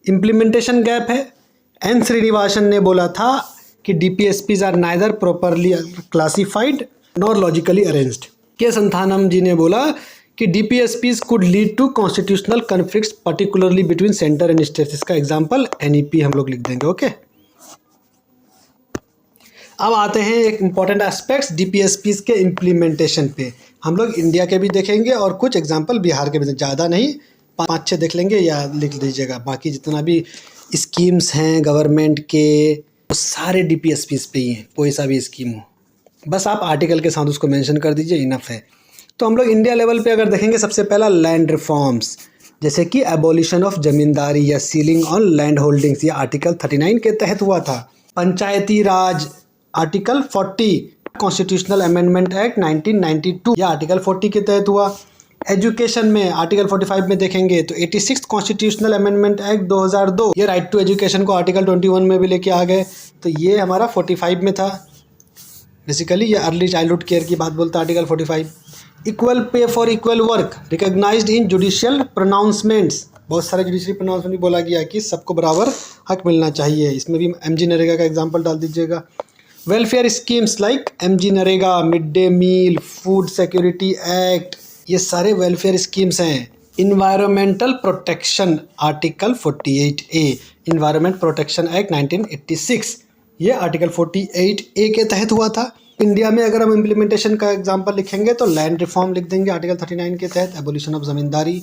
A: इम्प्लीमेंटेशन गैप है। एन श्रीनिवासन ने बोला था कि DPSPs are neither properly classified nor logically arranged. K Santhanam ji ने बोला कि DPSPs could lead to constitutional conflicts particularly between centre and states. इसका एग्जांपल NEP हम लोग लिख देंगे। ओके, अब आते हैं एक इम्पॉर्टेंट एस्पेक्ट्स DPSPs के इम्प्लीमेंटेशन पे। हम लोग इंडिया के भी देखेंगे और कुछ एग्जाम्पल बिहार के भी, ज़्यादा नहीं 5-6 देख लेंगे या लिख लीजिएगा। बाकी जितना भी स्कीम्स हैं गवर्नमेंट के वो सारे DPSPs पे ही हैं, कोई सा भी स्कीम हो, बस आप आर्टिकल के साथ उसको मेंशन कर दीजिए, इनफ है। तो हम लोग इंडिया लेवल पे अगर देखेंगे, सबसे पहला लैंड रिफॉर्म्स, जैसे कि एबॉलिशन ऑफ जमींदारी या सीलिंग ऑन लैंड होल्डिंग्स, ये आर्टिकल 39 के तहत हुआ था। पंचायती राज आर्टिकल 40, कॉन्स्टिट्यूशनल अमेंडमेंट एक्ट 1992, यह आर्टिकल 40 के तहत हुआ। एजुकेशन में आर्टिकल 45 में देखेंगे तो 86 कॉन्स्टिट्यूशनल अमेंडमेंट एक्ट 2002, ये राइट टू एजुकेशन को आर्टिकल 21 में भी लेके आ गए, तो ये हमारा 45 में था। बेसिकली ये अर्ली चाइल्डहुड केयर की बात बोलता है article 45। Equal pay for equal work recognised in judicial pronouncements, बहुत सारे जुडिशियल प्रोनाउंसमेंट में बोला गया कि सबको बराबर हक मिलना चाहिए। इसमें भी एमजी नरेगा का एग्जांपल डाल दीजिएगा। Welfare schemes like MG NREGA, mid day meal, food security act, ये सारे वेलफेयर स्कीम्स हैं। Environmental protection article 48A, environment protection act 1986, ये आर्टिकल 48A के तहत हुआ था। इंडिया में अगर हम इम्प्लीमेंटेशन का एग्जांपल लिखेंगे तो लैंड रिफॉर्म लिख देंगे आर्टिकल 39 के तहत, abolition of zamindari,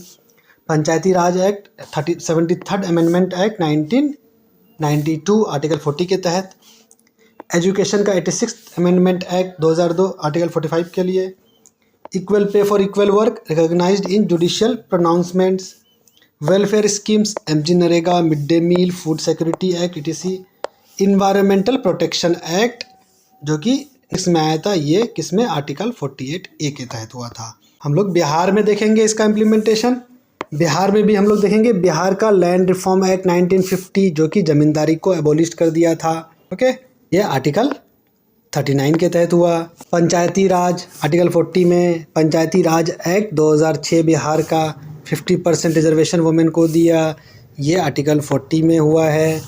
A: Panchayati Raj act 73rd amendment act 1992 article 40 के तहत, एजुकेशन का 86th अमेंडमेंट एक्ट 2002 आर्टिकल 45 के लिए, equal pay for equal work recognised in judicial pronouncements, welfare schemes MG NREGA, mid day meal, food security act etc, environmental protection act जो कि इसमें आया था, ये किसमें आर्टिकल 48A के तहत हुआ था। हम लोग बिहार में देखेंगे इसका इम्प्लीमेंटेशन। बिहार में भी हम लोग देखेंगे बिहार का लैंड रिफॉर्म एक्ट 1950 जो कि जमींदारी को एबोलिश कर दिया था। ओके, ये आर्टिकल 39 के तहत हुआ। पंचायती राज आर्टिकल 40 में पंचायती राज एक्ट 2006 बिहार का 50% रिजर्वेशन वुमेन को दिया, ये आर्टिकल 40 में हुआ है।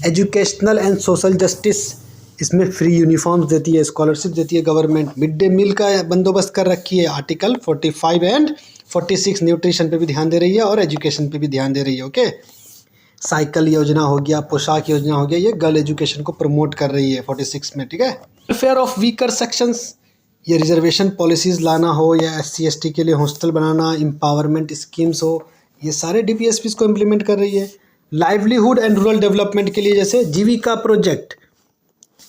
A: एजुकेशनल एंड सोशल जस्टिस, इसमें फ्री यूनिफॉर्म्स देती है, स्कॉलरशिप देती है गवर्नमेंट, मिड डे मील का बंदोबस्त कर रखी है, आर्टिकल 45 एंड 46 न्यूट्रिशन पे भी ध्यान दे रही है और एजुकेशन पे भी ध्यान दे रही है। ओके, साइकिल योजना हो गया, पोशाक योजना हो गया, ये गर्ल एजुकेशन को प्रमोट कर रही है 46 में। ठीक है, वेलफेयर ऑफ वीकर सेक्शंस, ये रिजर्वेशन पॉलिसीज़ लाना हो या SC ST के लिए हॉस्टल बनाना, एम्पावरमेंट स्कीम्स हो, ये सारे DPSPs को इम्प्लीमेंट कर रही है। लाइवलीहुड एंड रूरल डेवलपमेंट के लिए जैसे जीविका प्रोजेक्ट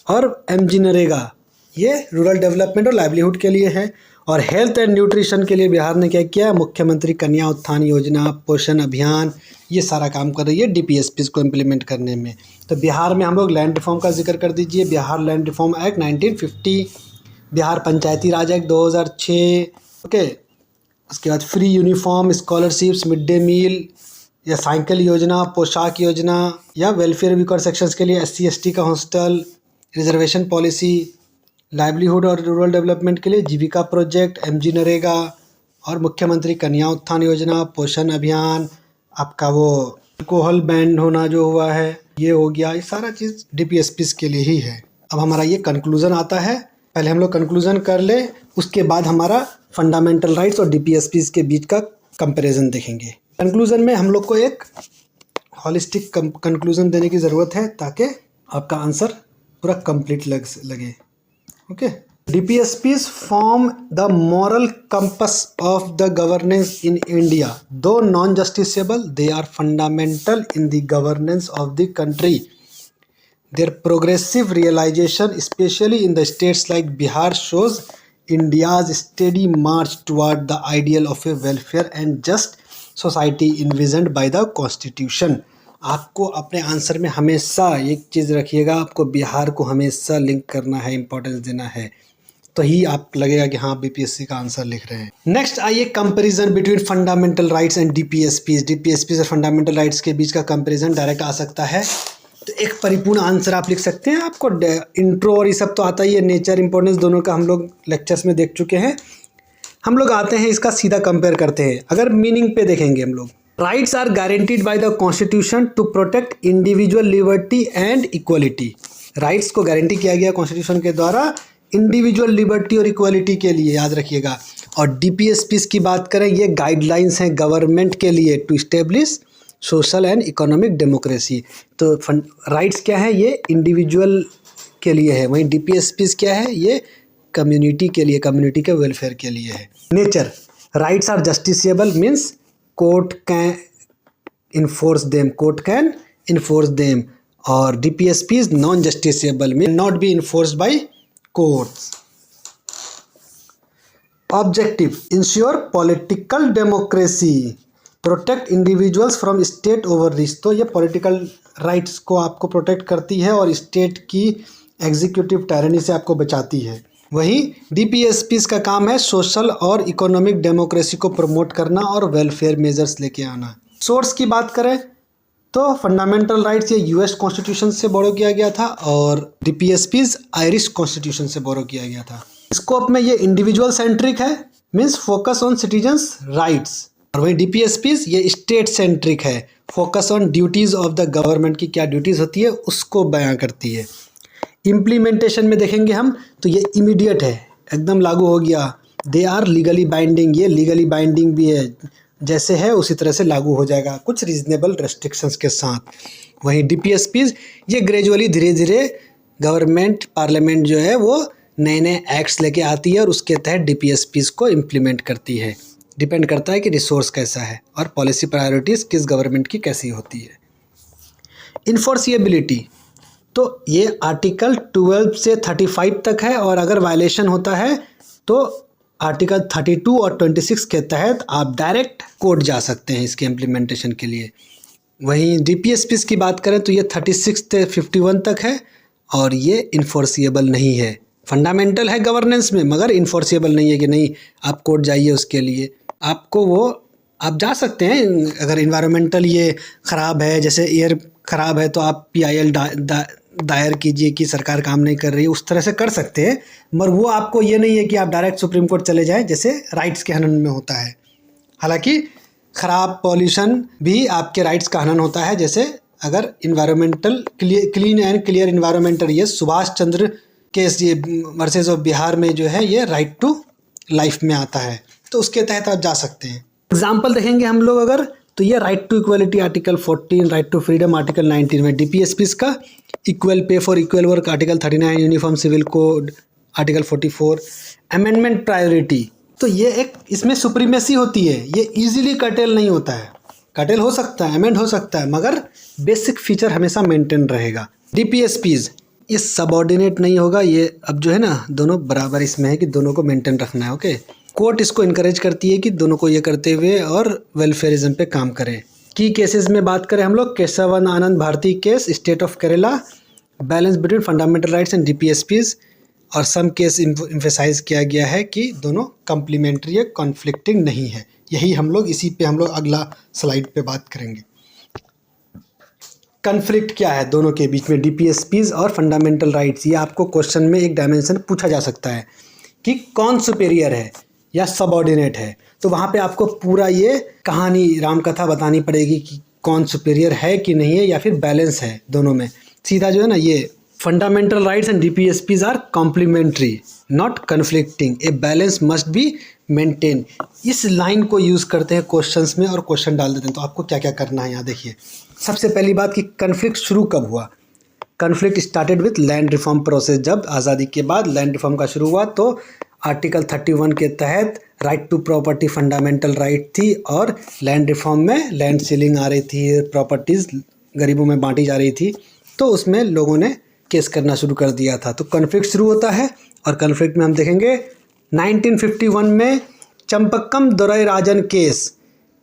A: और MG नरेगा, ये रूरल डेवलपमेंट और लाइवलीहुड के लिए है। और हेल्थ एंड न्यूट्रिशन के लिए बिहार ने क्या किया, मुख्यमंत्री कन्या उत्थान योजना, पोषण अभियान, ये सारा काम कर रही है DPSPs को इम्प्लीमेंट करने में। तो बिहार में हम लोग लैंड रिफॉर्म का जिक्र कर दीजिए, Bihar land reform act 1950, Bihar Panchayati Raj act 2006। Okay, उसके बाद free uniform, scholarships, mid day meal या साइकिल योजना, पोशाक योजना, या वेलफेयर वीकर सेक्शंस के लिए SC ST का हॉस्टल, रिजर्वेशन पॉलिसी, लाइवलीहुड और रूरल डेवलपमेंट के लिए जीविका प्रोजेक्ट, MG नरेगा और मुख्यमंत्री कन्या उत्थान योजना, पोषण अभियान, आपका वो अल्कोहल बैन होना जो हुआ है, ये हो गया। ये सारा चीज़ DPSPs के लिए ही है। अब हमारा ये कंक्लूज़न आता है, पहले हम लोग कंक्लूज़न कर ले, उसके बाद हमारा फंडामेंटल राइट्स और DPSPs के बीच का कंपैरिजन देखेंगे। कंक्लूज़न में हम लोग को एक हॉलिस्टिक कंक्लूज़न देने की ज़रूरत है ताकि आपका आंसर पूरा कंप्लीट लगे। Okay, DPSPs form the moral compass of the governance in India. Though non-justiciable, they are fundamental in the governance of the country. Their progressive realization, especially in the states like Bihar, shows India's steady march toward the ideal of a welfare and just society envisioned by the Constitution. आपको अपने answer में हमेशा एक चीज़ रखिएगा, आपको बिहार को हमेशा link करना है, इंपॉर्टेंस देना है, तो ही आप लगेगा कि हाँ BPSC का आंसर लिख रहे हैं। नेक्स्ट आइए comparison between fundamental rights and DPSPs और फंडामेंटल राइट्स के बीच का कंपैरिजन डायरेक्ट आ सकता है। तो एक परिपूर्ण आंसर आप लिख सकते हैं। आपको इंट्रो और ये सब तो आता ही है, नेचर इंपॉर्टेंस दोनों का हम लोग लेक्चर्स में देख चुके हैं। हम लोग आते हैं इसका सीधा कंपेयर करते हैं। अगर मीनिंग पे देखेंगे हम लोग, rights are guaranteed by the constitution to protect individual liberty and equality. Rights को गारंटी किया गया कॉन्स्टिट्यूशन के द्वारा इंडिविजुअल लिबर्टी और इक्वलिटी के लिए, याद रखिएगा। और DPSPs की बात करें, ये गाइडलाइंस हैं गवर्नमेंट के लिए to establish social and economic democracy. तो राइट्स क्या है, ये इंडिविजुअल के लिए है, वहीं DPSPs क्या है, ये कम्युनिटी के लिए, कम्युनिटी के वेलफेयर के लिए है। Nature, rights are justiciable means court can enforce them, और DPSPs non justiciable mean not be enforced by courts. Objective, ensure political democracy, protect individuals from state overreach. तो ये political rights को आपको protect करती है और state की executive tyranny से आपको बचाती है। वहीं DPSPs का काम है सोशल और इकोनॉमिक डेमोक्रेसी को प्रमोट करना और वेलफेयर मेजर्स लेके आना। सोर्स की बात करें तो फंडामेंटल राइट्स ये US कॉन्स्टिट्यूशन से बोरो किया गया था और DPSPs आयरिश कॉन्स्टिट्यूशन से बोरो किया गया था। स्कोप में ये इंडिविजुअल सेंट्रिक है, means focus on citizens rights, और वही डीपीएसपीज ये स्टेट सेंट्रिक है, focus on duties of the government की क्या ड्यूटीज़ होती है उसको बयां करती है। इम्प्लीमेंटेशन में देखेंगे हम तो ये इमीडिएट है, एकदम लागू हो गया, दे आर लीगली बाइंडिंग, ये लीगली बाइंडिंग भी है, जैसे है उसी तरह से लागू हो जाएगा कुछ रीजनेबल रेस्ट्रिक्शंस के साथ। वहीं डीपीएसपीज ये ग्रेजुअली धीरे धीरे गवर्नमेंट पार्लियामेंट जो है वो नए नए एक्ट्स लेके आती है और उसके तहत डीपीएसपीज को इम्प्लीमेंट करती है। डिपेंड करता है कि रिसोर्स कैसा है और पॉलिसी प्रायोरिटीज़ किस गवर्नमेंट की कैसी होती है। इन्फोर्सिएबिलिटी तो ये आर्टिकल 12 से 35 तक है, और अगर वायलेशन होता है तो आर्टिकल 32 और 26 के तहत आप डायरेक्ट कोर्ट जा सकते हैं इसके इम्प्लीमेंटेशन के लिए। वहीं डीपीएसपीज की बात करें तो ये 36 से 51 तक है और ये इन्फोर्सिएबल नहीं है, फंडामेंटल है गवर्नेंस में मगर इन्फोर्सिएबल नहीं है कि नहीं आप कोर्ट जाइए उसके लिए। आपको वो आप जा सकते हैं अगर इन्वायरमेंटल ये ख़राब है, जैसे एयर ख़राब है तो आप PIL दायर कीजिए कि सरकार काम नहीं कर रही है, उस तरह से कर सकते हैं, मगर वो आपको ये नहीं है कि आप डायरेक्ट सुप्रीम कोर्ट चले जाएं जैसे राइट्स के हनन में होता है। हालांकि ख़राब पॉल्यूशन भी आपके राइट्स का हनन होता है, जैसे अगर environmental clean and clear environmental, ये सुभाष चंद्र केस ये वर्सेस ऑफ बिहार में जो है ये राइट टू लाइफ में आता है, तो उसके तहत आप जा सकते हैं। एग्जाम्पल देखेंगे हम लोग अगर तो ये right to equality article 14, right to freedom article 19 में, डीपीएसपीज का equal pay for equal work article 39, uniform civil code article 44, amendment priority तो ये एक इसमें सुप्रीमेसी होती है, ये इजीली कर्टेल नहीं होता है, कर्टेल हो सकता है, अमेंड हो सकता है, मगर बेसिक फीचर हमेशा मेंटेन रहेगा। डीपीएसपीज ये सबऑर्डिनेट नहीं होगा, ये अब जो है ना दोनों बराबर इसमें है कि दोनों को मेंटेन रखना है। ओके, कोर्ट इसको इनकरेज करती है कि दोनों को ये करते हुए और वेलफेयरिज्म पे काम करें। की केसेस में बात करें हम लोग, Keshavan Anand Bharati case, state of Kerala, balance between fundamental rights and DPSPs, और सम केस एम्फेसाइज किया गया है कि दोनों कॉम्प्लीमेंट्री है, कॉन्फ्लिक्टिंग नहीं है। यही हम लोग इसी पे हम लोग अगला स्लाइड पे बात करेंगे। कन्फ्लिक्ट क्या है दोनों के बीच में, डीपीएसपीज और फंडामेंटल राइट्स, ये आपको क्वेश्चन में एक डायमेंशन पूछा जा सकता है कि कौन सुपेरियर है या सबऑर्डिनेट है, तो वहाँ पे आपको पूरा ये कहानी रामकथा बतानी पड़ेगी कि कौन सुपेरियर है कि नहीं है या फिर बैलेंस है दोनों में। सीधा जो है ना ये fundamental rights and DPSPs are complementary not conflicting, a balance must be maintain. इस लाइन को यूज़ करते हैं क्वेश्चंस में और क्वेश्चन डाल देते हैं। तो आपको क्या क्या करना है यहाँ देखिए। सबसे पहली बात कि कन्फ्लिक्ट शुरू कब हुआ। Conflict started with land reform process, जब आज़ादी के बाद लैंड रिफॉर्म का शुरू हुआ तो आर्टिकल 31 के तहत right to property fundamental right थी, और लैंड रिफॉर्म में लैंड सीलिंग आ रही थी, प्रॉपर्टीज़ गरीबों में बांटी जा रही थी, तो उसमें लोगों ने केस करना शुरू कर दिया था। तो कन्फ्लिक्ट शुरू होता है, और कन्फ्लिक्ट में हम देखेंगे 1951 में चंपक्कम दोराईराजन केस,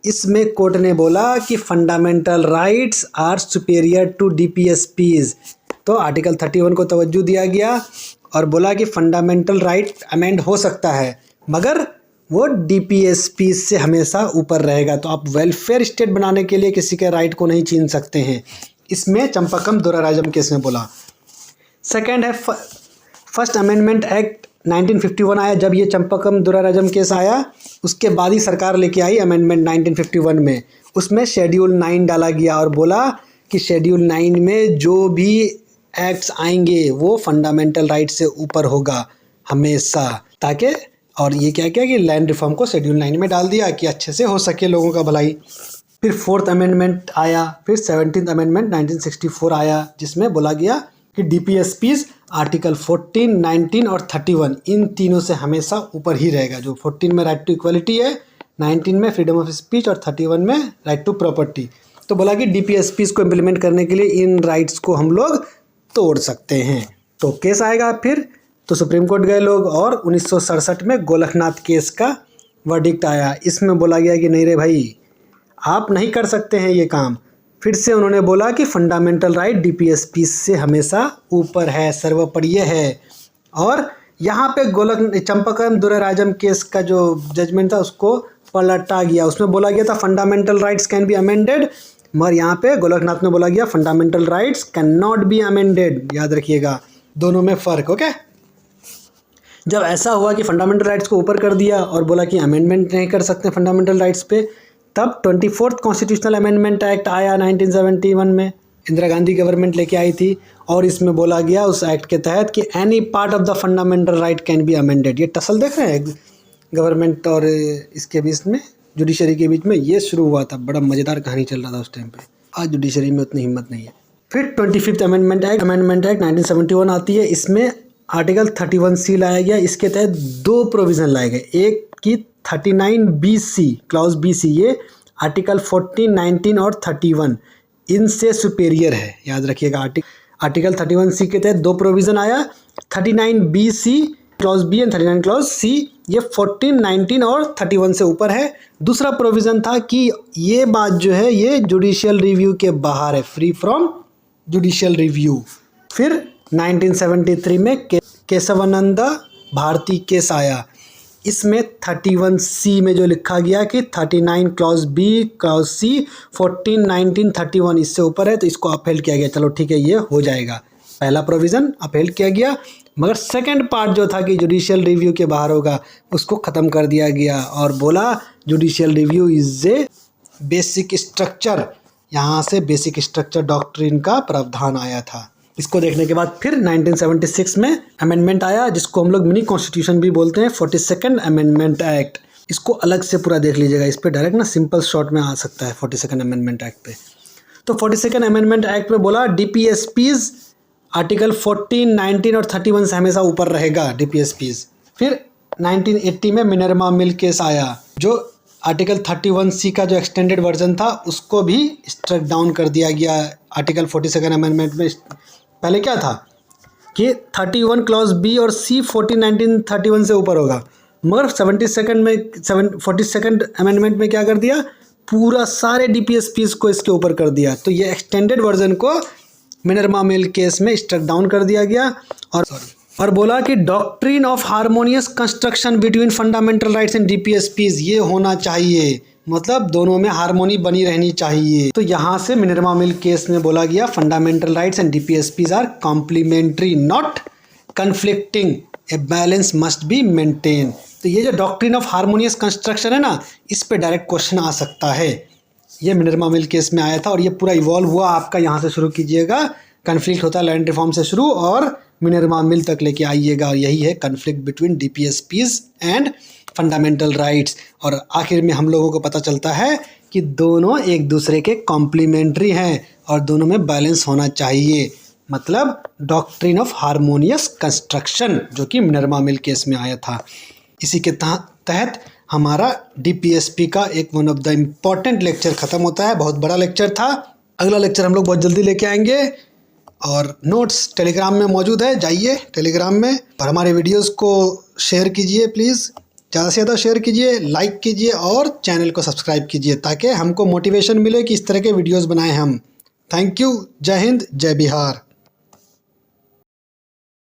A: इसमें कोर्ट ने बोला कि fundamental rights are superior to DPSPs. तो आर्टिकल 31 को तवज्जो दिया गया और बोला कि फंडामेंटल राइट अमेंड हो सकता है मगर वो डीपीएसपीज से हमेशा ऊपर रहेगा। तो आप वेलफेयर स्टेट बनाने के लिए किसी के राइट को नहीं छीन सकते हैं, इसमें चंपक्कम दोराईराजन केस ने बोला। सेकेंड है फर्स्ट अमेंडमेंट एक्ट 1951 आया। जब ये चंपक्कम दोराईराजन केस आया उसके बाद ही सरकार लेके आई अमेंडमेंट 1951 में, उसमें शेड्यूल 9 डाला गया और बोला कि शेड्यूल 9 में जो भी एक्ट्स आएंगे वो फंडामेंटल राइट से ऊपर होगा हमेशा, ताकि और ये क्या किया कि लैंड रिफॉर्म को शेड्यूल 9 में डाल दिया कि अच्छे से हो सके लोगों का भलाई। फिर फोर्थ अमेंडमेंट आया, फिर 17th अमेंडमेंट 1964 आया, जिसमें बोला गया कि डीपीएसपीज आर्टिकल 14, 19 और 31 इन तीनों से हमेशा ऊपर ही रहेगा। जो 14 में राइट टू इक्वलिटी है, 19 में फ्रीडम ऑफ स्पीच और 31 में राइट टू प्रॉपर्टी। तो बोला कि डीपीएसपीज को इम्प्लीमेंट करने के लिए इन राइट्स को हम लोग तोड़ सकते हैं। तो केस आएगा फिर तो सुप्रीम कोर्ट गए लोग, और 1967 में गोलखनाथ केस का वर्डिक्ट आया। इसमें बोला गया कि नहीं रे भाई आप नहीं कर सकते हैं ये काम। फिर से उन्होंने बोला कि फंडामेंटल राइट डीपीएसपी से हमेशा ऊपर है, सर्वोपरि है। और यहाँ पे चंपक्कम दोराईराजन केस का जो जजमेंट था उसको पलटा गया। उसमें बोला गया था fundamental rights can be amended, मगर यहाँ पे गोलखनाथ में बोला गया fundamental rights can not be amended. याद रखिएगा दोनों में फ़र्क। ओके, जब ऐसा हुआ कि फंडामेंटल राइट्स को ऊपर कर दिया और बोला कि अमेंडमेंट नहीं कर सकते फंडामेंटल राइट्स पे, तब 24th कॉन्स्टिट्यूशनल अमेंडमेंट एक्ट आया 1971 में, इंदिरा गांधी गवर्नमेंट लेके आई थी, और इसमें बोला गया उस एक्ट के तहत कि any part of the fundamental right can be amended. ये टसल देख रहे हैं गवर्नमेंट और इसके बीच में, जुडिशरी के बीच में, ये शुरू हुआ था। बड़ा मज़ेदार कहानी चल रहा था उस टाइम पे। आज जुडिशरी में उतनी हिम्मत नहीं है। फिर 25th अमेंडमेंट एक्ट 1971 आती है। इसमें आर्टिकल 31C लाया गया। इसके तहत 2 प्रोविज़न लाए गए। एक की 39BC क्लॉज BC, ये आर्टिकल 14, 19 और 31 इनसे सुपेरियर है, याद रखिएगा। आर्टिकल 31C के तहत 2 प्रोविज़न आया, 39BC clause B and 39 clause C, ये 14, 19 और 31 से ऊपर है। दूसरा प्रोविज़न था कि ये बात जो है ये जुडिशियल रिव्यू के बाहर है, फ्री फ्रॉम जुडिशियल रिव्यू। फिर 1973 में केशवानंदा भारती केस आया। इसमें 31C में जो लिखा गया कि 39 क्लॉज B क्लॉज C 14, 19, 31 इससे ऊपर है, तो इसको अपहेल्ड किया गया। चलो ठीक है, ये हो जाएगा। पहला प्रोविज़न अपहेल्ड किया गया, मगर सेकंड पार्ट जो था कि जुडिशियल रिव्यू के बाहर होगा, उसको ख़त्म कर दिया गया और बोला judicial review is a basic structure. यहाँ से बेसिक स्ट्रक्चर डॉक्ट्रिन का प्रावधान आया था। इसको देखने के बाद फिर 1976 में अमेंडमेंट आया, जिसको हम लोग मिनी कॉन्स्टिट्यूशन भी बोलते हैं, 42nd अमेंडमेंट एक्ट। इसको अलग से पूरा देख लीजिएगा, इस पर डायरेक्ट ना सिंपल शॉर्ट में आ सकता है 42nd अमेंडमेंट एक्ट पे। तो 42nd अमेंडमेंट एक्ट में बोला DPSPs आर्टिकल 14, 19 और 31 से हमेशा ऊपर रहेगा DPSPs। फिर 1980 में मिनर्मा मिल केस आया, जो आर्टिकल 31C का जो एक्सटेंडेड वर्जन था उसको भी स्ट्रक डाउन कर दिया गया आर्टिकल 42nd अमेंडमेंट में। पहले क्या था कि 31 क्लॉज B और C 14, 19, 31 से ऊपर होगा, मगर 42nd अमेंडमेंट में क्या कर दिया, पूरा सारे DPSPs को इसके ऊपर कर दिया। तो ये एक्सटेंडेड वर्जन को मिनर्मा मिल केस में स्ट्रक डाउन कर दिया गया और बोला कि doctrine of harmonious construction between fundamental rights and DPSPs ये होना चाहिए, मतलब दोनों में हार्मोनी बनी रहनी चाहिए। तो यहाँ से मिनर्मा मिल केस में बोला गया fundamental rights and DPSPs are complementary not conflicting, a balance must be maintain. तो ये जो डॉक्ट्रिन ऑफ हार्मोनियस कंस्ट्रक्शन है ना, इस पे डायरेक्ट क्वेश्चन आ सकता है। ये मिनर्मा मिल केस में आया था और ये पूरा इवॉल्व हुआ आपका। यहाँ से शुरू कीजिएगा, कन्फ्लिक्ट होता है लैंड रिफॉर्म से शुरू और मिनर्मा मिल तक लेके आइएगा, और यही है conflict between DPSPs and fundamental rights. और आखिर में हम लोगों को पता चलता है कि दोनों एक दूसरे के कॉम्प्लीमेंट्री हैं और दोनों में बैलेंस होना चाहिए, मतलब डॉक्ट्रिन ऑफ हार्मोनियस कंस्ट्रक्शन, जो कि मिनर्मा मिल केस में आया था। इसी के तहत हमारा DPSP का एक one of the important lecture ख़त्म होता है। बहुत बड़ा लेक्चर था। अगला लेक्चर हम लोग बहुत जल्दी लेके आएंगे और नोट्स टेलीग्राम में मौजूद है, जाइए टेलीग्राम में और हमारे वीडियोस को शेयर कीजिए, प्लीज़ ज़्यादा से ज़्यादा शेयर कीजिए, लाइक कीजिए और चैनल को सब्सक्राइब कीजिए, ताकि हमको मोटिवेशन मिले कि इस तरह के वीडियोस बनाएं हम। Thank you. जय हिंद, जय बिहार।